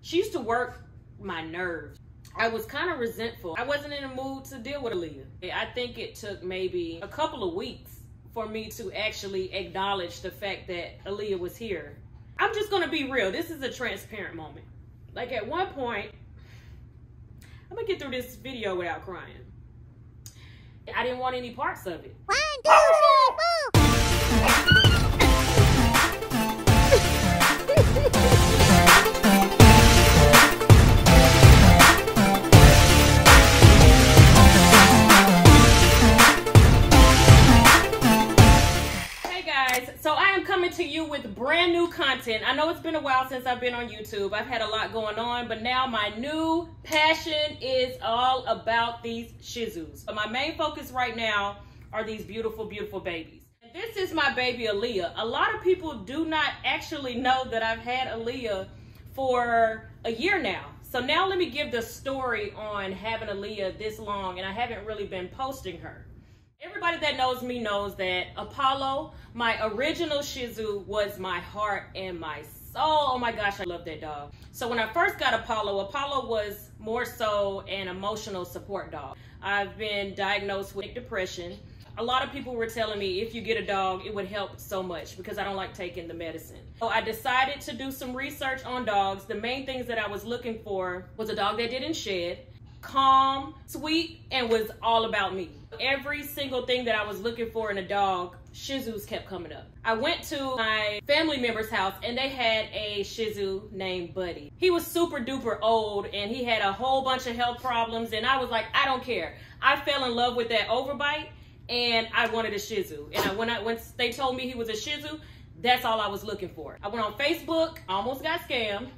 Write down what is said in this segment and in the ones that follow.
She used to work my nerves. I was kind of resentful. I wasn't in the mood to deal with Aaliyah. I think it took maybe a couple of weeks for me to actually acknowledge the fact that Aaliyah was here. I'm just gonna be real. This is a transparent moment. Like at one point, I'm gonna get through this video without crying. I didn't want any parts of it. 1, 2, 3, 4. So I am coming to you with brand new content. I know it's been a while since I've been on YouTube. I've had a lot going on, but now my new passion is all about these Shih Tzus. So my main focus right now are these beautiful, beautiful babies. And this is my baby Aliyah. A lot of people do not actually know that I've had Aliyah for a year now. So now let me give the story on having Aliyah this long, and I haven't really been posting her. Everybody that knows me knows that Apollo, my original Shih Tzu, was my heart and my soul. Oh my gosh, I love that dog. So when I first got Apollo, Apollo was more so an emotional support dog. I've been diagnosed with depression. A lot of people were telling me if you get a dog, it would help so much because I don't like taking the medicine. So I decided to do some research on dogs. The main things that I was looking for was a dog that didn't shed, calm, sweet, and was all about me. Every single thing that I was looking for in a dog, Shih Tzus kept coming up. I went to my family member's house and they had a Shih Tzu named Buddy. He was super duper old and he had a whole bunch of health problems, and I was like, I don't care. I fell in love with that overbite and I wanted a Shih Tzu. And once they told me he was a Shih Tzu, that's all I was looking for. I went on Facebook, almost got scammed.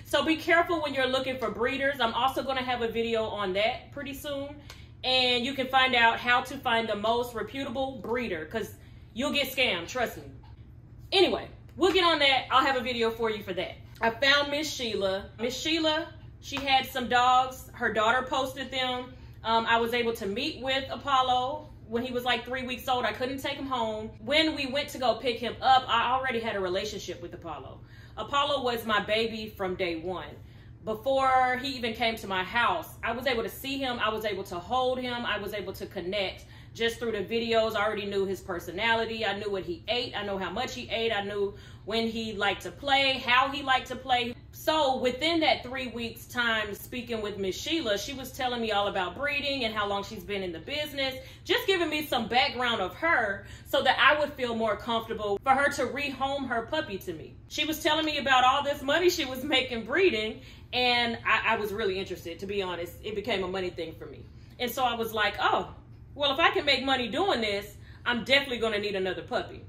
So be careful when you're looking for breeders. I'm also going to have a video on that pretty soon. And you can find out how to find the most reputable breeder, because you'll get scammed, trust me. Anyway, we'll get on that. I'll have a video for you for that. I found Miss Sheila. Miss Sheila, she had some dogs. Her daughter posted them. I was able to meet with Apollo when he was like 3 weeks old. I couldn't take him home. When we went to go pick him up, I already had a relationship with Apollo. Apollo was my baby from day one. Before he even came to my house, I was able to see him. I was able to hold him. I was able to connect just through the videos. I already knew his personality. I knew what he ate. I know how much he ate. I knew when he liked to play, how he liked to play. So within that 3 weeks time speaking with Miss Sheila, she was telling me all about breeding and how long she's been in the business, just giving me some background of her so that I would feel more comfortable for her to rehome her puppy to me. She was telling me about all this money she was making breeding, and I was really interested, to be honest. It became a money thing for me. And so I was like, oh, well, if I can make money doing this, I'm definitely going to need another puppy.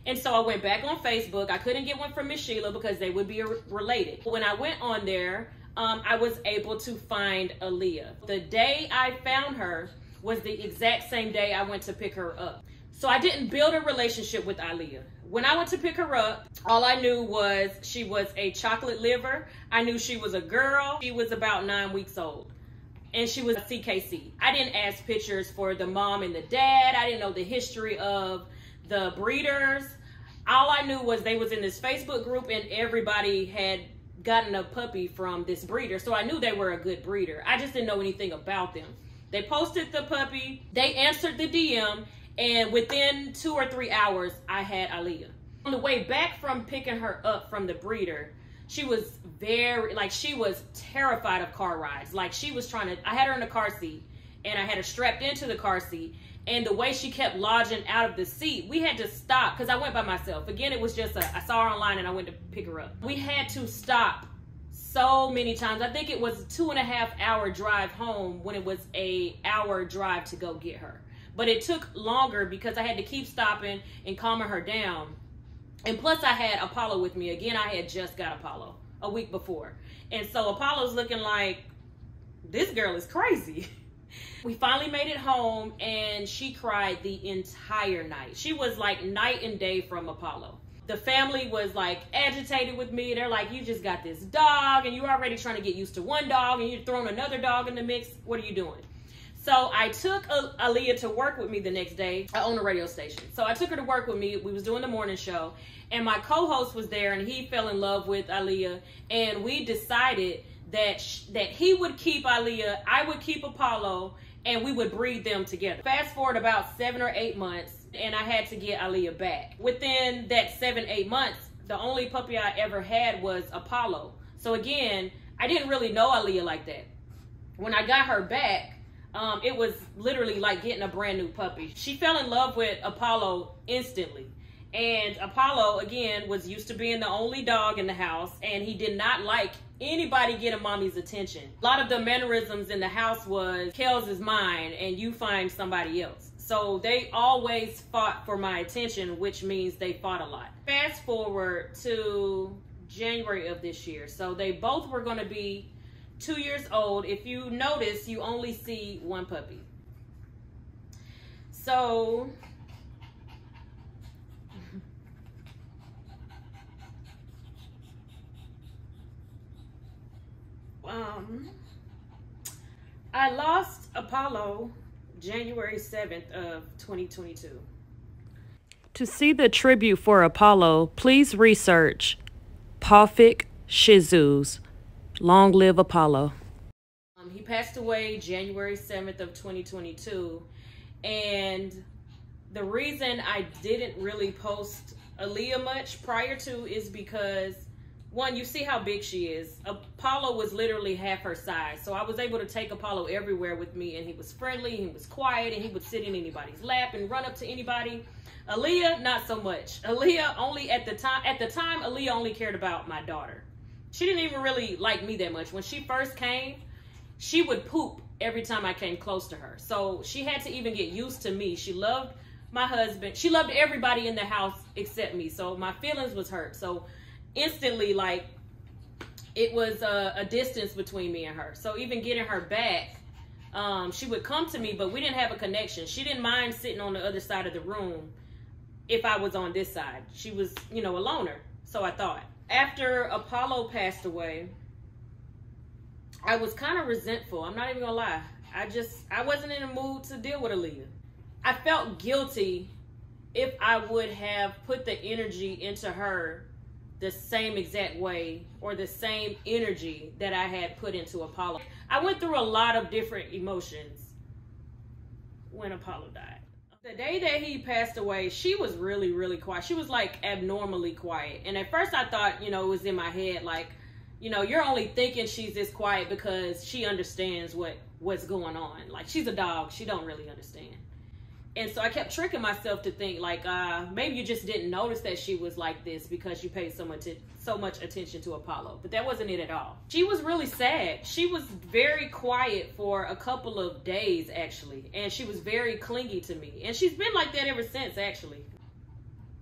And so I went back on Facebook. I couldn't get one from Miss Sheila because they would be related. When I went on there, I was able to find Aliyah. The day I found her was the exact same day I went to pick her up. So I didn't build a relationship with Aliyah. When I went to pick her up, all I knew was she was a chocolate liver. I knew she was a girl. She was about 9 weeks old. And she was a CKC. I didn't ask pictures for the mom and the dad. I didn't know the history of the breeders. All I knew was they was in this Facebook group and everybody had gotten a puppy from this breeder. So I knew they were a good breeder. I just didn't know anything about them. They posted the puppy. They answered the DM. And within 2 or 3 hours, I had Aliyah. On the way back from picking her up from the breeder, she was she was terrified of car rides. Like she was I had her in the car seat and I had her strapped into the car seat. And the way she kept lodging out of the seat, we had to stop because I went by myself. Again, it was just I saw her online and I went to pick her up. We had to stop so many times. I think it was a 2.5 hour drive home when it was an hour drive to go get her. But it took longer because I had to keep stopping and calming her down. And plus I had Apollo with me. Again, I had just got Apollo a week before. And so Apollo's looking like, this girl is crazy. We finally made it home and she cried the entire night. She was like night and day from Apollo. The family was like agitated with me. They're like, you just got this dog and you're already trying to get used to one dog and you're throwing another dog in the mix. What are you doing? So I took Aaliyah to work with me the next day. I own a radio station. So I took her to work with me. We was doing the morning show. And my co-host was there, and he fell in love with Aaliyah. And we decided that he would keep Aaliyah, I would keep Apollo, and we would breed them together. Fast forward about 7 or 8 months, and I had to get Aaliyah back. Within that 7-8 months, the only puppy I ever had was Apollo. So again, I didn't really know Aaliyah like that. When I got her back, it was literally like getting a brand new puppy. She fell in love with Apollo instantly. And Apollo, again, was used to being the only dog in the house, and he did not like anybody getting mommy's attention. A lot of the mannerisms in the house was, Kels is mine, and you find somebody else. So they always fought for my attention, which means they fought a lot. Fast forward to January of this year. So they both were going to be 2 years old. If you notice, you only see one puppy. So I lost Apollo January 7th of 2022. To see the tribute for Apollo, please research Pawfic Shih Tzus. Long live Apollo. He passed away January 7th of 2022. And the reason I didn't really post Aaliyah much prior to is because, one, you see how big she is. Apollo was literally half her size. So I was able to take Apollo everywhere with me, and he was friendly, he was quiet, and he would sit in anybody's lap and run up to anybody. Aaliyah, not so much. Aaliyah only at the time, Aaliyah only cared about my daughter. She didn't even really like me that much. When she first came, she would poop every time I came close to her. So she had to even get used to me. She loved my husband. She loved everybody in the house except me. So my feelings was hurt. So instantly, like, it was a distance between me and her. So even getting her back, she would come to me, but we didn't have a connection. She didn't mind sitting on the other side of the room if I was on this side. She was, you know, a loner. So I thought. After Apollo passed away, I was kind of resentful. I'm not even gonna lie. I wasn't in the mood to deal with Aaliyah. I felt guilty if I would have put the energy into her the same exact way, or the same energy that I had put into Apollo. I went through a lot of different emotions when Apollo died. The day that he passed away, she was really, really quiet. She was like abnormally quiet. And at first I thought, you know, it was in my head, like, you know, you're only thinking she's this quiet because she understands what's going on. Like, she's a dog. She don't really understand. And so I kept tricking myself to think, like, maybe you just didn't notice that she was like this because you paid so much attention to Apollo. But that wasn't it at all. She was really sad. She was very quiet for a couple of days, actually. And she was very clingy to me. And she's been like that ever since, actually.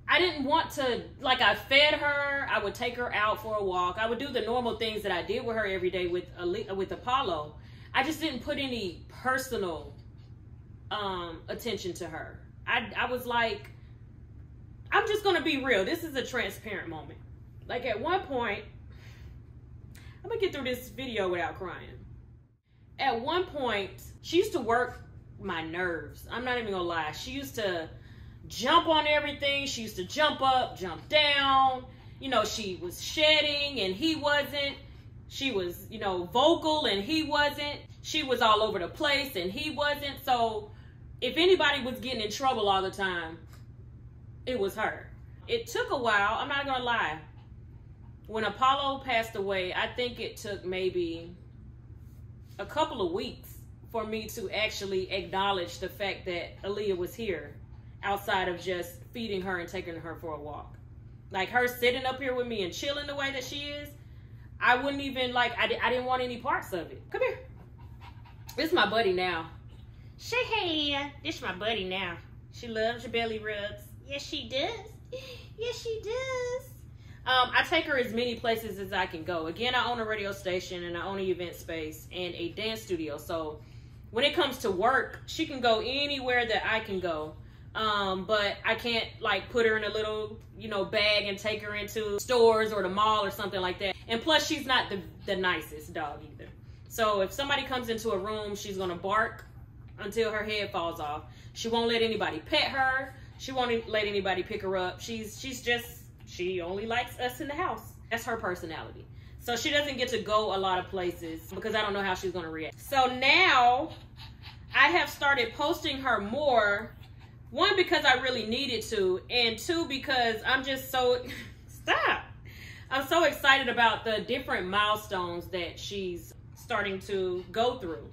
I didn't want to, like, I fed her. I would take her out for a walk. I would do the normal things that I did with her every day with Apollo. I just didn't put any personal attention to her. I was like, I'm just gonna be real. This is a transparent moment. Like, at one point, I'm gonna get through this video without crying. At one point, she used to work my nerves. I'm not even gonna lie. She used to jump on everything. She used to jump up, jump down. You know, she was shedding and he wasn't. She was, you know, vocal and he wasn't. She was all over the place and he wasn't. So if anybody was getting in trouble all the time, it was her. It took a while, I'm not gonna lie. When Apollo passed away, I think it took maybe a couple of weeks for me to actually acknowledge the fact that Aaliyah was here, outside of just feeding her and taking her for a walk. Like, her sitting up here with me and chilling the way that she is, I wouldn't even, like, I didn't want any parts of it. Come here. This is my buddy now. Say hey, this is my buddy now. She loves your belly rubs. Yes, she does. Yes, she does. I take her as many places as I can go. Again, I own a radio station and I own an event space and a dance studio. So when it comes to work, she can go anywhere that I can go. But I can't, like, put her in a little, you know, bag and take her into stores or the mall or something like that. And plus, she's not the nicest dog either. So if somebody comes into a room, she's gonna bark until her head falls off. She won't let anybody pet her. She won't let anybody pick her up. She only likes us in the house. That's her personality. So she doesn't get to go a lot of places because I don't know how she's going to react. So now I have started posting her more. One, because I really needed to, and two, because I'm just so, I'm so excited about the different milestones that she's starting to go through.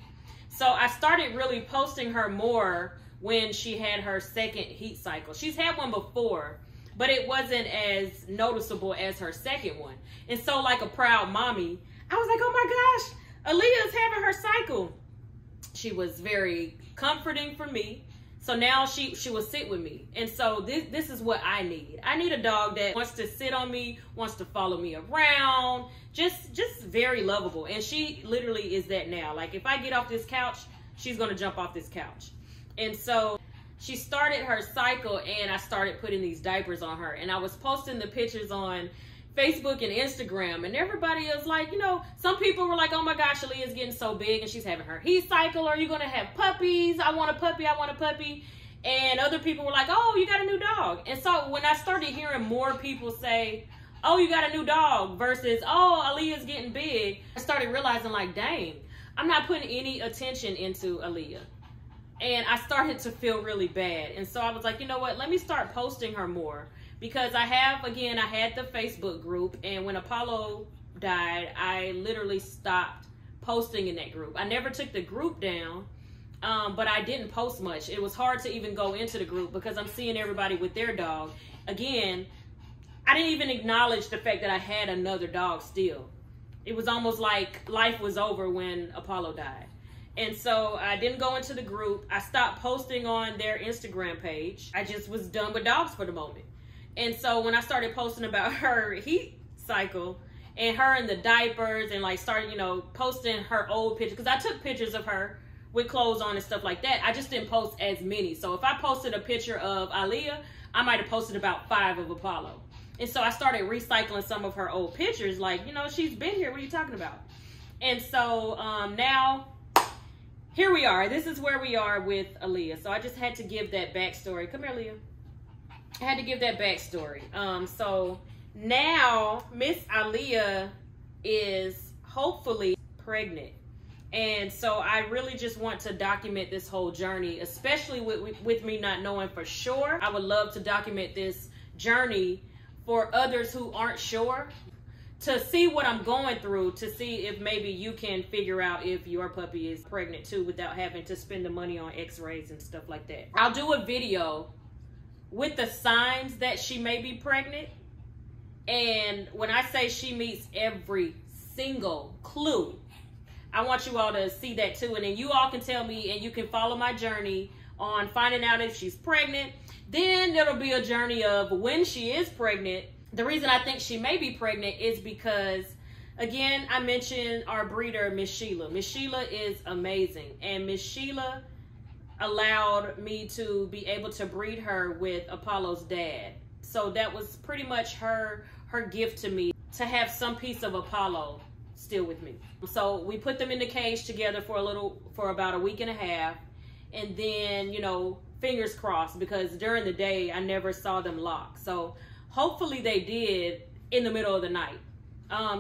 So I started really posting her more when she had her second heat cycle. She's had one before, but it wasn't as noticeable as her second one. And so, like a proud mommy, I was like, oh my gosh, Aaliyah is having her cycle. She was very comforting for me. So now she will sit with me. And so this is what I need. I need a dog that wants to sit on me, wants to follow me around, just very lovable. And she literally is that now. Like if I get off this couch, she's gonna jump off this couch. And so she started her cycle and I started putting these diapers on her. And I was posting the pictures on Facebook and Instagram, and everybody is like, you know, some people were like, oh my gosh, Aliyah's getting so big and she's having her heat cycle. Are you going to have puppies? I want a puppy. I want a puppy. And other people were like, oh, you got a new dog. And so when I started hearing more people say, oh, you got a new dog versus, oh, Aliyah's getting big, I started realizing like, dang, I'm not putting any attention into Aaliyah. And I started to feel really bad. And so I was like, you know what, let me start posting her more. Because I had the Facebook group, and when Apollo died, I literally stopped posting in that group. I never took the group down, but I didn't post much. It was hard to even go into the group because I'm seeing everybody with their dog. Again, I didn't even acknowledge the fact that I had another dog still. It was almost like life was over when Apollo died. And so I didn't go into the group. I stopped posting on their Instagram page. I just was done with dogs for the moment. And so when I started posting about her heat cycle and her in the diapers and like started, you know, posting her old pictures, because I took pictures of her with clothes on and stuff like that. I just didn't post as many. So if I posted a picture of Aaliyah, I might have posted about 5 of Apollo. And so I started recycling some of her old pictures. Like, you know, she's been here. What are you talking about? And so now here we are. This is where we are with Aaliyah. So I just had to give that backstory. Come here, Aaliyah. I had to give that backstory. So now Miss Aaliyah is hopefully pregnant. And so I really just want to document this whole journey, especially with me not knowing for sure. I would love to document this journey for others who aren't sure, to see what I'm going through, to see if maybe you can figure out if your puppy is pregnant too without having to spend the money on x-rays and stuff like that. I'll do a video with the signs that she may be pregnant. And when I say she meets every single clue, I want you all to see that too. And then you all can tell me, and you can follow my journey on finding out if she's pregnant. Then there'll be a journey of when she is pregnant. The reason I think she may be pregnant is because, again, I mentioned our breeder, Miss Sheila. Miss Sheila is amazing. And Miss Sheila allowed me to be able to breed her with Apollo's dad. So that was pretty much her gift to me, to have some piece of Apollo still with me. So we put them in the cage together for about a week and a half. And then, you know, fingers crossed, because during the day I never saw them lock. So hopefully they did in the middle of the night.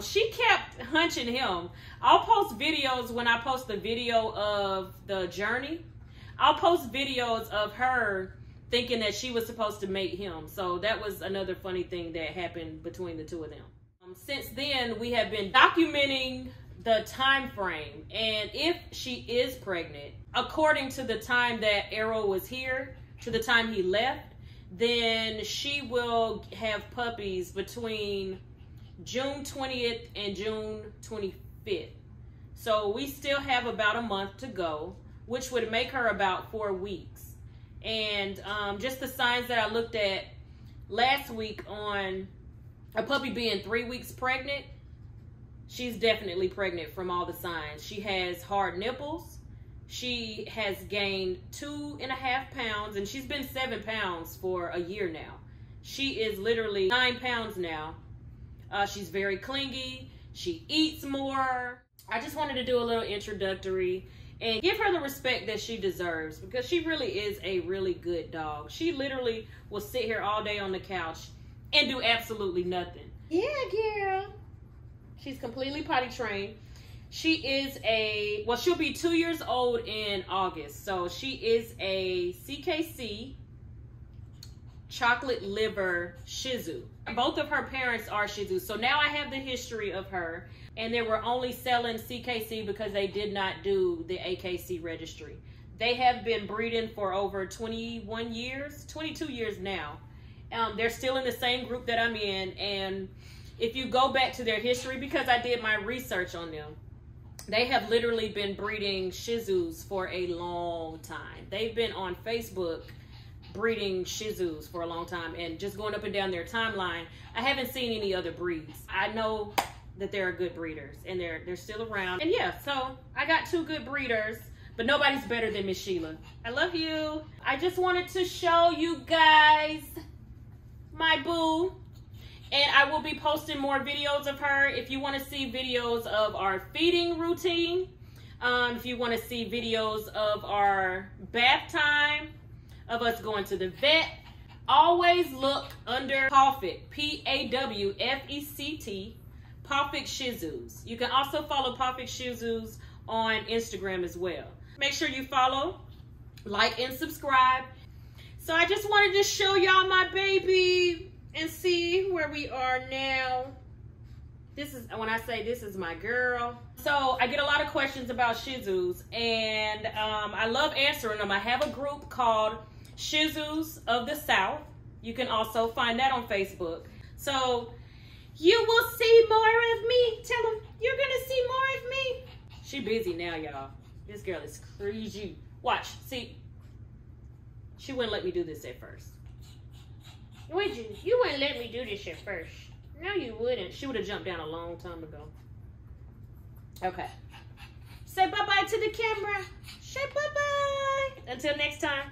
She kept hunching him. I'll post videos when I post the video of the journey. I'll post videos of her thinking that she was supposed to mate him. So that was another funny thing that happened between the two of them. Since then, we have been documenting the time frame. And if she is pregnant, according to the time that Arrow was here, to the time he left, then she will have puppies between June 20th and June 25th. So we still have about a month to go, which would make her about 4 weeks. And just the signs that I looked at last week on a puppy being 3 weeks pregnant, she's definitely pregnant from all the signs. She has hard nipples. She has gained 2.5 pounds, and she's been 7 pounds for a year now. She is literally 9 pounds now. She's very clingy. She eats more. I just wanted to do a little introductory and give her the respect that she deserves, because she really is a really good dog. She literally will sit here all day on the couch and do absolutely nothing. Yeah, girl. She's completely potty trained. She is well, she'll be 2 years old in August. So she is a CKC chocolate liver Shih Tzu. Both of her parents are Shih Tzu. So now I have the history of her. And they were only selling CKC because they did not do the AKC registry. They have been breeding for over 21 years, 22 years now. They're still in the same group that I'm in. And if you go back to their history, because I did my research on them, they have literally been breeding Shih Tzus for a long time. They've been on Facebook breeding Shih Tzus for a long time, and just going up and down their timeline, I haven't seen any other breeds. I know that there are good breeders, and they're still around. And yeah, so I got 2 good breeders, but nobody's better than Miss Sheila. I love you. I just wanted to show you guys my boo. And I will be posting more videos of her. If you want to see videos of our feeding routine, if you want to see videos of our bath time, of us going to the vet, always look under Pawfect, Pawfect, Pawfect Shih Tzus. You can also follow Pawfect Shih Tzus on Instagram as well. Make sure you follow, like, and subscribe. So I just wanted to show y'all my baby and see where we are now. This is, when I say this is my girl. So I get a lot of questions about Shih Tzus, and I love answering them. I have a group called Shih Tzus of the South. You can also find that on Facebook. So you will see more of me. Tell them you're gonna see more of me. She busy now, y'all. This girl is crazy. Watch, see. She wouldn't let me do this at first. Would you? You wouldn't let me do this at first. No, you wouldn't. She would have jumped down a long time ago. Okay. Say bye-bye to the camera. Say bye-bye. Until next time.